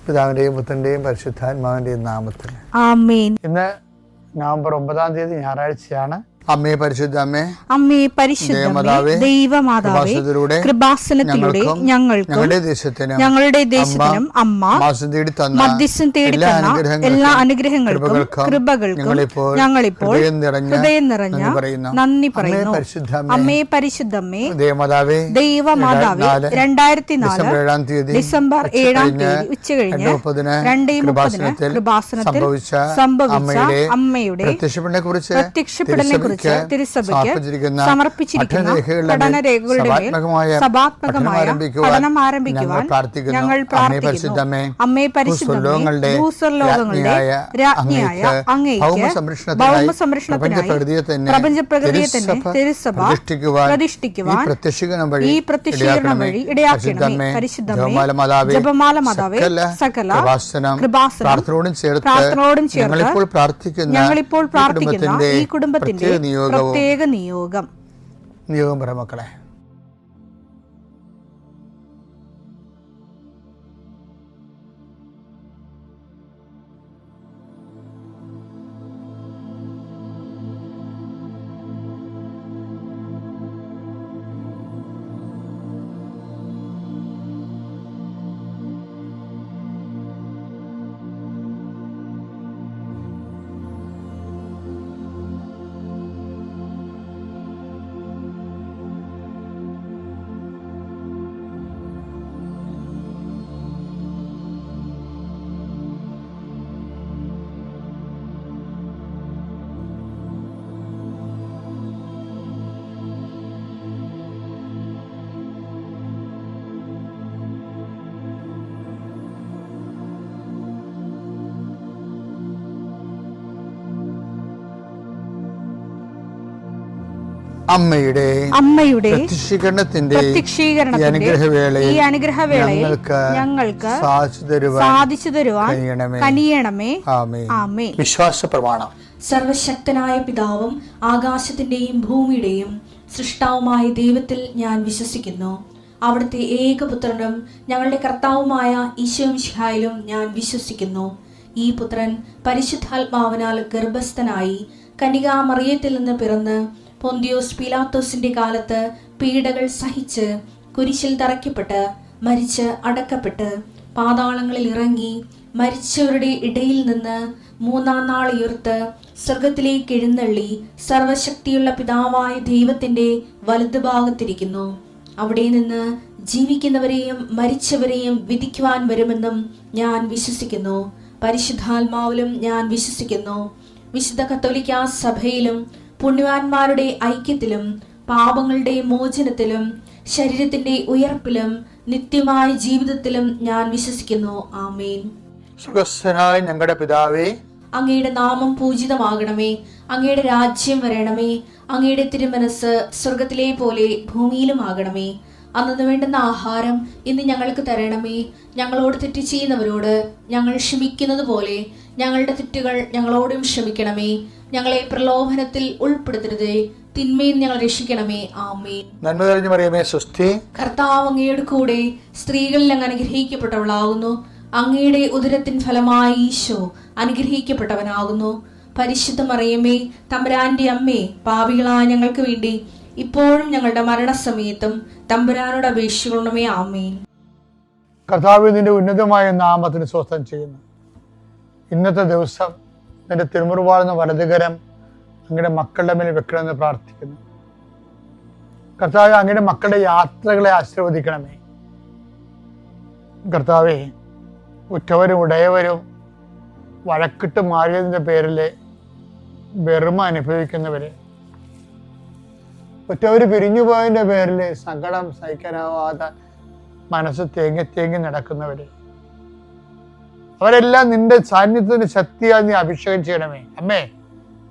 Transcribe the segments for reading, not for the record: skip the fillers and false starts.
പിതാവിന്റെയും പുത്രന്റെയും പരിശുദ്ധാത്മാവിന്റെയും നാമത്തിൽ ആമേൻ. ഇന്ന് നവംബർ 9 ഞായറാഴ്ചയാണ്. അമ്മേ പരിശുദ്ധ അമ്മേ, അമ്മേ പരിശുദ്ധ ദൈവമാതാവേ, കൃപാസനത്തിലൂടെ ഞങ്ങൾക്കും ഞങ്ങളുടെ ദേശത്തിനും അമ്മ മധ്യസ്ഥം തേടി തന്ന എല്ലാ അനുഗ്രഹങ്ങൾക്കും കൃപകൾക്കും ഞങ്ങളിപ്പോൾ ഹൃദയം നിറഞ്ഞ നന്ദി പറയുന്നു. അമ്മേ പരിശുദ്ധമ്മേ ദൈവമാതാവേ, 2004 ഡിസംബർ 7 ഉച്ചകഴിഞ്ഞ് 2:30 കൃപാസനത്തിൽ സംഭവിച്ച അമ്മയുടെ പ്രത്യക്ഷപ്പെടലിനെ കുറിച്ച് തിരുസഭയ്ക്ക് സമർപ്പിച്ചിരിക്കുന്ന പഠനരേഖകളുടെ മേൽ സഭാത്മകമായ പഠനം ആരംഭിക്കുവാൻ ഞങ്ങൾ പ്രാർത്ഥിക്കുന്നു. അമ്മേ പരിശുദ്ധമേ, ഭൂസ്വർലോകങ്ങളുടെ രാജ്ഞിയായ അങ്ങേയ്ക്ക് ഭൗമസംരക്ഷണത്തിനായി പ്രപഞ്ചപ്രകൃതിയെ തന്നെ തിരുസഭ പ്രതിഷ്ഠിക്കുവാൻ ഈ പ്രത്യക്ഷീകരണം വഴി ഇടയാക്കണമേ. പരിശുദ്ധമേ, ജപമാല മാതാവേ, സകല കൃപാസനം പ്രാർത്ഥനയോടും ചേർത്ത് ഞങ്ങളിപ്പോൾ പ്രാർത്ഥിക്കുന്ന ഈ കുടുംബത്തിന്റെ പ്രത്യേക നിയോഗം പറ മക്കളെ. അമ്മയുടെ പ്രത്യക്ഷീകരണത്തിന്റെ ഈ അനുഗ്രഹവേളയിൽ ഞങ്ങൾക്ക് സാധിച്ചു തരുവാൻ കനിയണമേ. ആമേൻ. വിശ്വാസ പ്രമാണം. സർവശക്തനായ പിതാവും ആകാശത്തിന്റെയും ഭൂമിയുടെയും സൃഷ്ടാവുമായ ദൈവത്തിൽ ഞാൻ വിശ്വസിക്കുന്നു. അവിടുത്തെ ഏകപുത്രനും ഞങ്ങളുടെ കർത്താവുമായ ഈശോ മിശിഹായിലും ഞാൻ വിശ്വസിക്കുന്നു. ഈ പുത്രൻ പരിശുദ്ധാത്മാവിനാൽ ഗർഭസ്ഥനായി കന്യകാമറിയത്തിൽ നിന്ന് പിറന്ന് പൊന്തിയോസ് പീലാത്തോസിന്റെ കാലത്ത് പീഡകൾ സഹിച്ച് കുരിശിൽ തറയ്ക്കപ്പെട്ട് മരിച്ച് അടക്കപ്പെട്ട് പാതാളങ്ങളിൽ ഇറങ്ങി മരിച്ചവരുടെ ഇടയിൽ നിന്ന് 3-ാം നാൾ ഉയർത്ത് സ്വർഗത്തിലേക്ക് എഴുന്നള്ളി സർവശക്തിയുള്ള പിതാവായ ദൈവത്തിന്റെ വലതുഭാഗത്തിരിക്കുന്നു. അവിടെ നിന്ന് ജീവിക്കുന്നവരെയും മരിച്ചവരെയും വിധിക്കുവാൻ വരുമെന്നും ഞാൻ വിശ്വസിക്കുന്നു. പരിശുദ്ധാത്മാവിലും ഞാൻ വിശ്വസിക്കുന്നു. വിശുദ്ധ കത്തോലിക്കാ സഭയിലും പുണ്യവാന്മാരുടെ ഐക്യത്തിലും പാപങ്ങളുടെ മോചനത്തിലും ശരീരത്തിന്റെ ഉയർപ്പിലും നിത്യമായ ജീവിതത്തിലും ഞാൻ വിശ്വസിക്കുന്നു. ആമേൻ. സുഖസ്ഥനായ ഞങ്ങളുടെ പിതാവേ, അങ്ങയുടെ നാമം പൂജിതമാകണമേ. അങ്ങയുടെ രാജ്യം വരണമേ. അങ്ങയുടെ തിരുമനസ് സ്വർഗത്തിലെ പോലെ ഭൂമിയിലും ആകണമേ. അന്നു വേണ്ടുന്ന ആഹാരം ഇന്ന് ഞങ്ങൾക്ക് തരണമേ. ഞങ്ങളോട് തെറ്റ് ചെയ്യുന്നവരോട് ഞങ്ങൾ ക്ഷമിക്കുന്നത് പോലെ ഞങ്ങളുടെ തെറ്റുകൾ ഞങ്ങളോടും ക്ഷമിക്കണമേ. ഞങ്ങളെ പ്രലോഭനത്തിൽ ഉൾപ്പെടുത്തരുതേ, തിന്മയിൽ ഞങ്ങൾ രക്ഷിക്കണമേ. ആമേൻ. നന്മ നിറഞ്ഞ മറിയമേ, സ്വസ്തി. കർത്താവ് അങ്ങയുടെ കൂടെ സ്ത്രീകളിൽ അങ്ങ് അനുഗ്രഹിക്കപ്പെട്ടവളാകുന്നു. അങ്ങയുടെ ഉദരത്തിൻ ഫലമായി ഈശോ അനുഗ്രഹിക്കപ്പെട്ടവനാകുന്നു. പരിശുദ്ധ മറിയമേ, തമ്പുരാന്റെ അമ്മേ, പാപികളായ ഞങ്ങൾക്ക് വേണ്ടി ഇപ്പോഴും ഞങ്ങളുടെ മരണസമയത്തും തമ്പുരാനോട് അപേക്ഷിക്കണമേ. ആമേൻ. കർത്താവ് നിന്റെ ഉന്നതമായ നാമത്തിന് സ്വസ്ഥം ചെയ്യുന്നു. ഇന്നത്തെ ദിവസം നിന്റെ തിരുമുറുവാളുന്ന വലതുകരം അങ്ങയുടെ മക്കളുടെ മേൽ വെക്കണമെന്ന് പ്രാർത്ഥിക്കുന്നു. കർത്താവ് അങ്ങയുടെ മക്കളുടെ യാത്രകളെ ആശീർവദിക്കണമേ. കർത്താവെ, ഉറ്റവരും ഉടയവരും വഴക്കിട്ട് മാറിയതിൻ്റെ പേരിൽ വെറുമ അനുഭവിക്കുന്നവരെ, ഉറ്റവർ പിരിഞ്ഞുപോയതിൻ്റെ പേരിൽ സങ്കടം സഹിക്കാനാവാതെ മനസ്സ് തേങ്ങി നടക്കുന്നവരെ, അവരെല്ലാം നിന്റെ സാന്നിധ്യത്തിന് ശക്തിയായി നീ അഭിഷേകം ചെയ്യണമേ. അമ്മേ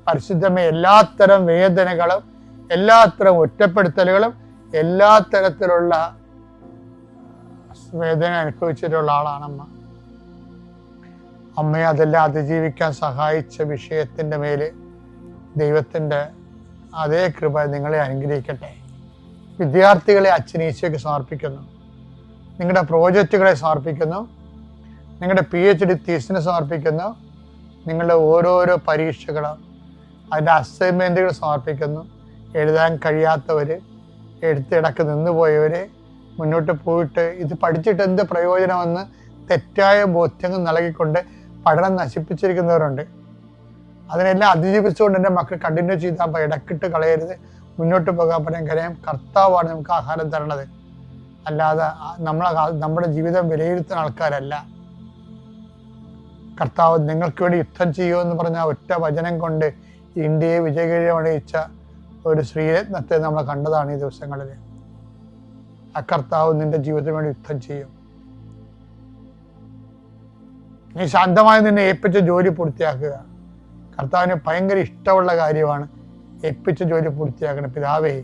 പരിശുദ്ധമേ, എല്ലാത്തരം വേദനകളും എല്ലാത്തരം ഒറ്റപ്പെടുത്തലുകളും എല്ലാ തരത്തിലുള്ള വേദന അനുഭവിച്ചിട്ടുള്ള ആളാണമ്മ. അമ്മയെ അതെല്ലാം അതിജീവിക്കാൻ സഹായിച്ച വിഷയത്തിൻ്റെ മേല് ദൈവത്തിൻ്റെ അതേ കൃപ നിങ്ങളെ അനുഗ്രഹിക്കട്ടെ. വിദ്യാർത്ഥികളെ അച്ഛൻ ഈശോയ്ക്ക് സമർപ്പിക്കുന്നു. നിങ്ങളുടെ പ്രോജക്റ്റുകളെ സമർപ്പിക്കുന്നു. നിങ്ങളുടെ PhD തീസിന് സമർപ്പിക്കുന്നു. നിങ്ങളുടെ ഓരോരോ പരീക്ഷകളും അതിൻ്റെ അസൈൻമെൻറ്റുകൾ സമർപ്പിക്കുന്നു. എഴുതാൻ കഴിയാത്തവർ, എഴുത്തിടക്ക് നിന്നുപോയവർ, മുന്നോട്ട് പോയിട്ട് ഇത് പഠിച്ചിട്ട് എന്ത് പ്രയോജനമെന്ന് തെറ്റായ ബോധ്യങ്ങൾ നൽകിക്കൊണ്ട് പഠനം നശിപ്പിച്ചിരിക്കുന്നവരുണ്ട്. അതിനെല്ലാം അതിജീവിച്ചുകൊണ്ട് എൻ്റെ മക്കൾ കണ്ടിന്യൂ ചെയ്താൽ ഇടക്കിട്ട് കളയരുത്, മുന്നോട്ട് പോകാൻ പറയാൻ കാര്യം കർത്താവാണ് നമുക്ക് ആഹാരം തരണത്. അല്ലാതെ നമ്മുടെ ജീവിതം വിലയിരുത്തുന്ന ആൾക്കാരല്ല. കർത്താവ് നിങ്ങൾക്ക് വേണ്ടി യുദ്ധം ചെയ്യുമെന്ന് പറഞ്ഞ ഒറ്റ വചനം കൊണ്ട് ഇന്ത്യയെ വിജയകരമണിയിച്ച ഒരു ശ്രീരത്നത്തെ നമ്മൾ കണ്ടതാണ് ഈ ദിവസങ്ങളിൽ. ആ കർത്താവ് നിന്റെ ജീവിതത്തിന് വേണ്ടി യുദ്ധം ചെയ്യും. നീ ശാന്തമായി നിന്നെ ഏൽപ്പിച്ച ജോലി പൂർത്തിയാക്കുക. കർത്താവിന് ഭയങ്കര ഇഷ്ടമുള്ള കാര്യമാണ് ഏൽപ്പിച്ച ജോലി പൂർത്തിയാക്കണം. പിതാവേ,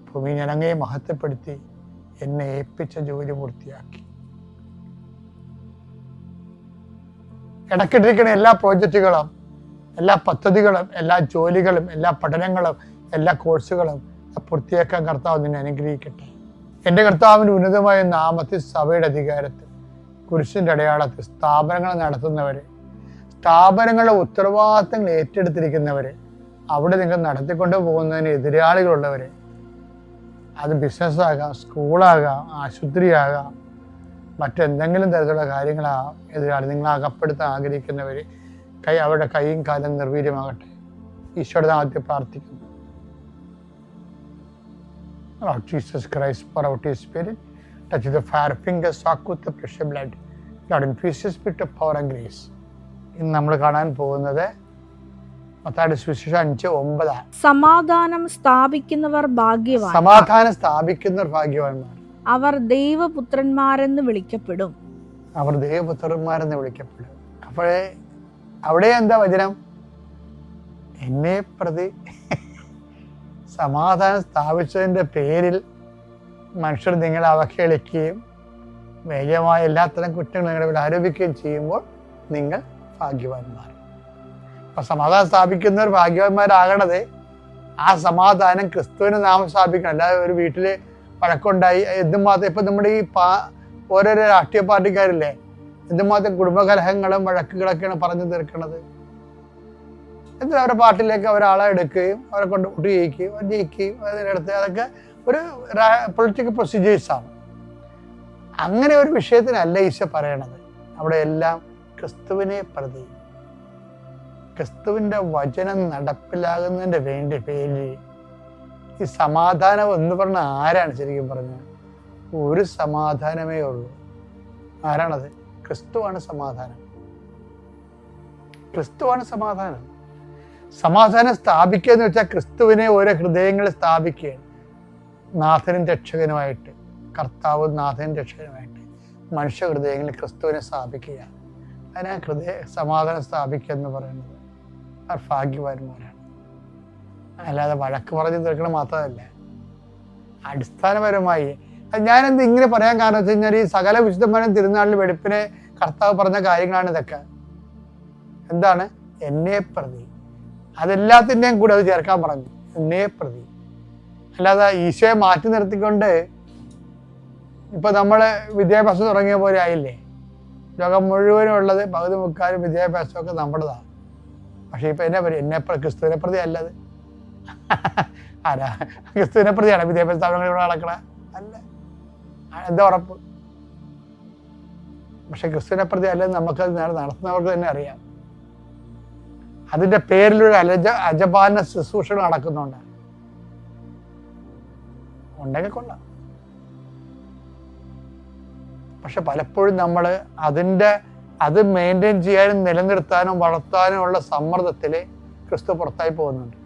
ഭൂമി ഞാൻ അങ്ങയെ മഹത്വപ്പെടുത്തി എന്നെ ഏൽപ്പിച്ച ജോലി പൂർത്തിയാക്കി. ഇടയ്ക്കിട്ടിരിക്കുന്ന എല്ലാ പ്രോജക്റ്റുകളും, എല്ലാ പദ്ധതികളും, എല്ലാ ജോലികളും, എല്ലാ പഠനങ്ങളും, എല്ലാ കോഴ്സുകളും പൂർത്തിയാക്കാൻ കർത്താവ് നിന്നെ അനുഗ്രഹിക്കട്ടെ. എൻ്റെ കർത്താവിൻ്റെ ഉന്നതമായ നാമത്തിൽ, സഭയുടെ അധികാരത്തിൽ, കുരിശിൻ്റെ അടയാളത്തിൽ സ്ഥാപനങ്ങൾ നടത്തുന്നവർ, സ്ഥാപനങ്ങളുടെ ഉത്തരവാദിത്തങ്ങൾ ഏറ്റെടുത്തിരിക്കുന്നവർ, അവിടെ നിങ്ങൾ നടത്തിക്കൊണ്ട് പോകുന്നതിന് എതിരാളികളുള്ളവർ, അത് ബിസിനസ്സാകാം, സ്കൂളാകാം, ആശുപത്രിയാകാം, മറ്റെന്തെങ്കിലും തരത്തിലുള്ള കാര്യങ്ങളാകാം, എതിരാളി നിങ്ങൾ അകപ്പെടുത്താൻ ആഗ്രഹിക്കുന്നവർ, അവരുടെ കൈയും കാലം നിർവീര്യമാകട്ടെ. ഈശോയുടെ നാമത്തിൽ പ്രാർത്ഥിക്കുന്നു. Lord Jesus Christ, pour out His Spirit, touch the fire fingers, soak with the precious blood. Lord, infuse His Spirit of power and grace. ഇന്ന് നമ്മൾ കാണാൻ പോകുന്നത് മത്തായിയുടെ സുവിശേഷം 5:9. സമാധാനം സ്ഥാപിക്കുന്നവർ ഭാഗ്യവാൻ. സമാധാനം സ്ഥാപിക്കുന്നവർ ഭാഗ്യവാന്മാർ. അവർ ദൈവപുത്രന്മാരെന്ന് വിളിക്കപ്പെടും. അവർ ദൈവപുത്രന്മാരെന്ന് വിളിക്കപ്പെടും. അപ്പോഴേ അവിടെ എന്താ വചനം? എന്നെ പ്രതി സമാധാനം സ്ഥാപിച്ചതിൻ്റെ പേരിൽ മനുഷ്യർ നിങ്ങളെ അവഹേളിക്കുകയും വേഗമായ എല്ലാത്തരം കുറ്റങ്ങൾ നിങ്ങളുടെ മേൽ ആരോപിക്കുകയും ചെയ്യുമ്പോൾ നിങ്ങൾ ഭാഗ്യവാന്മാർ. അപ്പൊ സമാധാനം സ്ഥാപിക്കുന്നവർ ഭാഗ്യവാന്മാരാകണത് ആ സമാധാനം ക്രിസ്തുവിന് നാമം സ്ഥാപിക്കണം. അല്ലാതെ ഒരു വീട്ടില് വഴക്കുണ്ടായി എന്തുമാത്രം ഇപ്പൊ നമ്മുടെ ഈ ഓരോരോ രാഷ്ട്രീയ പാർട്ടിക്കാരില്ലേ, എന്തുമാത്രം കുടുംബകലഹങ്ങളും വഴക്കുകളൊക്കെയാണ് പറഞ്ഞു തീർക്കുന്നത്. എന്നിട്ട് അവരുടെ പാർട്ടിയിലേക്ക് ഒരാളെ എടുക്കുകയും അവരെ കൊണ്ട് വോട്ട് ചെയ്യിക്കുകയും ജയിക്കുകയും അതിനടുത്ത് അതൊക്കെ ഒരു പൊളിറ്റിക്കൽ പ്രൊസീജിയേഴ്സാണ്. അങ്ങനെ ഒരു വിഷയത്തിനല്ല ഈശോ പറയണത്. അവിടെ എല്ലാം ക്രിസ്തുവിനെ പ്രതി, ക്രിസ്തുവിൻ്റെ വചനം നടപ്പിലാകുന്നതിൻ്റെ പേരിൽ ഈ സമാധാനം എന്ന് പറഞ്ഞ ആരാണ് ശരിക്കും പറഞ്ഞത്? ഒരു സമാധാനമേ ഉള്ളൂ. ആരാണത്? ക്രിസ്തുവാണ് സമാധാനം. ക്രിസ്തുവാണ് സമാധാനം. സമാധാനം സ്ഥാപിക്കുക എന്ന് വെച്ചാൽ ക്രിസ്തുവിനെ ഓരോ ഹൃദയങ്ങളിൽ സ്ഥാപിക്കുകയാണ്. നാഥനും രക്ഷകനുമായിട്ട്, കർത്താവും നാഥനും രക്ഷകനുമായിട്ട് മനുഷ്യ ഹൃദയങ്ങളിൽ ക്രിസ്തുവിനെ സ്ഥാപിക്കുക. അതിനാ സമാധാനം സ്ഥാപിക്കുക എന്ന് പറയുന്നത്. അവർ ഭാഗ്യവാന്മാരാണ്. അല്ലാതെ വഴക്ക് പറഞ്ഞു തീർക്കണം മാത്രമല്ല, അടിസ്ഥാനപരമായി ഞാനെന്ത് ഇങ്ങനെ പറയാൻ കാരണം വെച്ച് കഴിഞ്ഞാൽ ഈ സകല വിശുദ്ധന്മാരും തിരുനാളിൽ വെളുപ്പിനെ കർത്താവ് പറഞ്ഞ കാര്യങ്ങളാണ് ഇതൊക്കെ. എന്താണ്? എന്നെ പ്രതി. അതെല്ലാത്തിൻ്റെയും കൂടെ അത് ചേർക്കാൻ പറഞ്ഞു, എന്നെ പ്രതി. അല്ലാതെ ഈശോയെ മാറ്റി നിർത്തിക്കൊണ്ട് ഇപ്പൊ നമ്മള് വിദ്യാഭ്യാസം തുടങ്ങിയ പോലെ ആയില്ലേ. ലോകം മുഴുവനും ഉള്ളത് പകുതി മുക്കാലും വിദ്യാഭ്യാസമൊക്കെ നമ്മുടേതാണ്. പക്ഷെ ഇപ്പൊ എന്നെ ക്രിസ്തുവിനെ പ്രതി അല്ലത്. ആരാ? ക്രിസ്തുവിനെ പ്രതിയാണ് വിദ്യാഭ്യാസ സ്ഥാപനങ്ങൾ ഇവിടെ നടക്കണ അല്ല. എന്താ ഉറപ്പ്? പക്ഷെ ക്രിസ്തുവിനെ പ്രതി അല്ലെന്ന് നമുക്കത് നടത്തുന്നവർക്ക് തന്നെ അറിയാം. അതിന്റെ പേരിലൊരു അജപാലന ശുശ്രൂഷകൾ നടക്കുന്നുണ്ട്. ഉണ്ടെങ്കിൽ കൊള്ളാം. പക്ഷെ പലപ്പോഴും നമ്മൾ അത് മെയിൻറ്റെയിൻ ചെയ്യാനും നിലനിർത്താനും വളർത്താനും ഉള്ള സമ്മർദ്ദത്തില് ക്രിസ്തു പുറത്തായി പോകുന്നുണ്ട്.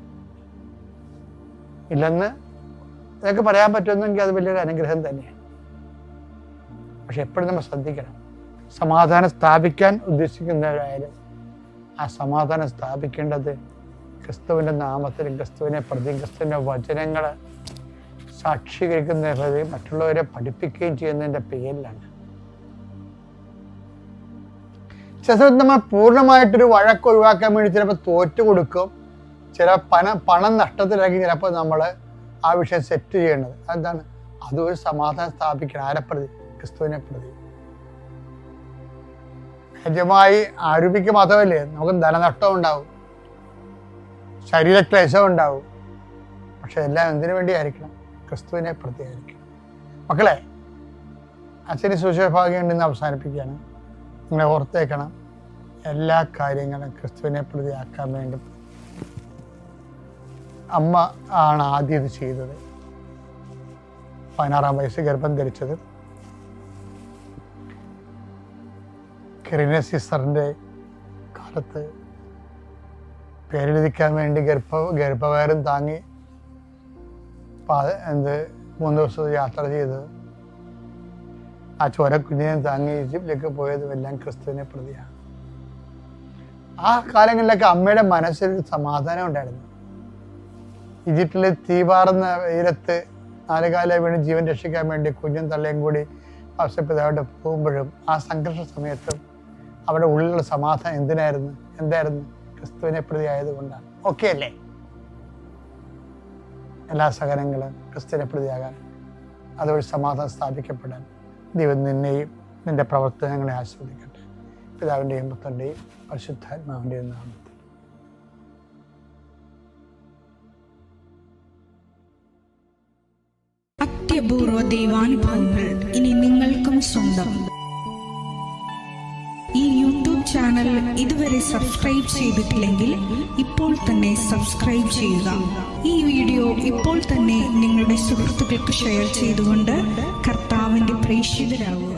ഇല്ലെന്ന് നിങ്ങൾക്ക് പറയാൻ പറ്റുമെന്നെങ്കിൽ അത് വലിയൊരു അനുഗ്രഹം തന്നെയാണ്. പക്ഷെ എപ്പോഴും നമ്മൾ ശ്രദ്ധിക്കണം, സമാധാനം സ്ഥാപിക്കാൻ ഉദ്ദേശിക്കുന്നവരായാലും ആ സമാധാനം സ്ഥാപിക്കേണ്ടത് ക്രിസ്തുവിൻ്റെ നാമത്തിൽ, ക്രിസ്തുവിനെ പ്രതി, ക്രിസ്തുവിൻ്റെ വചനങ്ങൾ സാക്ഷീകരിക്കുന്ന മറ്റുള്ളവരെ പഠിപ്പിക്കുകയും ചെയ്യുന്നതിൻ്റെ പേരിലാണ്. ചില സമയത്ത് നമ്മൾ പൂർണ്ണമായിട്ടൊരു വഴക്ക് ഒഴിവാക്കാൻ വേണ്ടി ചിലപ്പോൾ തോറ്റു കൊടുക്കും, ചില പണം നഷ്ടത്തിലാക്കി ചിലപ്പോൾ നമ്മൾ ആ വിഷയം സെറ്റ് ചെയ്യേണ്ടത്. അതെന്താണ്? അതൊരു സമാധാനം സ്ഥാപിക്കണം. ആരെ പ്രതി? ക്രിസ്തുവിനെ പ്രതി. വ്യാജമായി ആരോപിക്കുക മാത്രമല്ലേ, നമുക്ക് ധനനഷ്ടം ഉണ്ടാവും, ശരീരക്ലേശം ഉണ്ടാവും. പക്ഷെ എല്ലാം എന്തിനു വേണ്ടിയായിരിക്കണം? ക്രിസ്തുവിനെ പ്രതിയായിരിക്കണം. മക്കളെ, അച്ഛന് സുശേഷഭാഗ്യം ഉണ്ടെന്ന് അവസാനിപ്പിക്കുകയാണ്. നിങ്ങളെ ഓർത്തേക്കണം, എല്ലാ കാര്യങ്ങളും ക്രിസ്തുവിനെ പ്രതിയാക്കാൻ വേണ്ടി അമ്മ ആണ് ആദ്യം ഇത് ചെയ്തത്. 16-ാം വയസ്സ് ഗർഭം ധരിച്ചത്. കിറിനസ് സിസ്റ്ററിൻ്റെ കാലത്ത് പേരെഴുതിക്കാൻ വേണ്ടി ഗർഭവയറും താങ്ങി 3 ദിവസം യാത്ര ചെയ്തത്, ആ ചോരക്കുഞ്ഞിനെ താങ്ങി ഈജിപ്തിലേക്ക് പോയതും എല്ലാം ക്രിസ്തുവിനെ പ്രതിയാണ്. ആ കാലങ്ങളിലൊക്കെ അമ്മയുടെ മനസ്സിൽ സമാധാനം ഉണ്ടായിരുന്നു. ഈജിപ്തിലെ തീപാറുന്ന വെയിലത്ത് 4 കാലം വീണ് ജീവൻ രക്ഷിക്കാൻ വേണ്ടി കുഞ്ഞും തള്ളയും കൂടി ഔസപിതാവിടെ പോകുമ്പോഴും ആ സംഘർഷ സമയത്തും അവിടെ ഉള്ളിലുള്ള സമാധാനം എന്തായിരുന്നു? ക്രിസ്തുവിനെ പ്രതി ആയതുകൊണ്ടാണ്. ഓക്കെ അല്ലേ? എല്ലാ സഹനങ്ങളും ക്രിസ്തുവിനെ പ്രതിയാകാൻ, അതുവഴി സമാധാനം സ്ഥാപിക്കപ്പെടാൻ ദൈവം നിന്നെയും നിന്റെ പ്രവർത്തനങ്ങളെ ആസ്വദിക്കട്ടെ. പിതാവിൻ്റെയും പുത്രൻ്റെയും പരിശുദ്ധാത്മാവിൻ്റെയും നാമത്തിൽ. അത്യപൂർവ ദൈവാനുഭവങ്ങൾ ഇനി നിങ്ങൾക്കും സ്വന്തം. ഈ യൂട്യൂബ് ചാനൽ ഇതുവരെ സബ്സ്ക്രൈബ് ചെയ്തിട്ടില്ലെങ്കിൽ ഇപ്പോൾ തന്നെ സബ്സ്ക്രൈബ് ചെയ്യുക. ഈ വീഡിയോ ഇപ്പോൾ തന്നെ നിങ്ങളുടെ സുഹൃത്തുക്കൾക്ക് ഷെയർ ചെയ്തുകൊണ്ട് കർത്താവിന്റെ പ്രേക്ഷിതരാകുക.